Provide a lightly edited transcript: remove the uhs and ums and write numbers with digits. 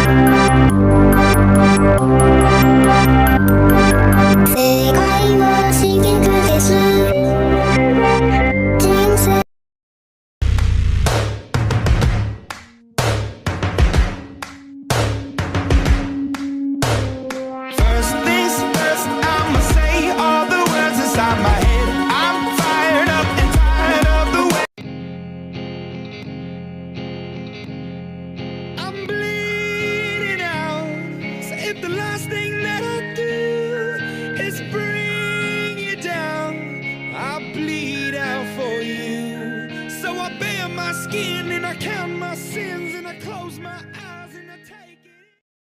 世界を刺激です人生 First things first, I'ma say all the words inside my head. I'm fired up and tired of the way I'm bleeding out. So if the last thing that I do is bring you down, I'll bleed out for you. So I bare my skin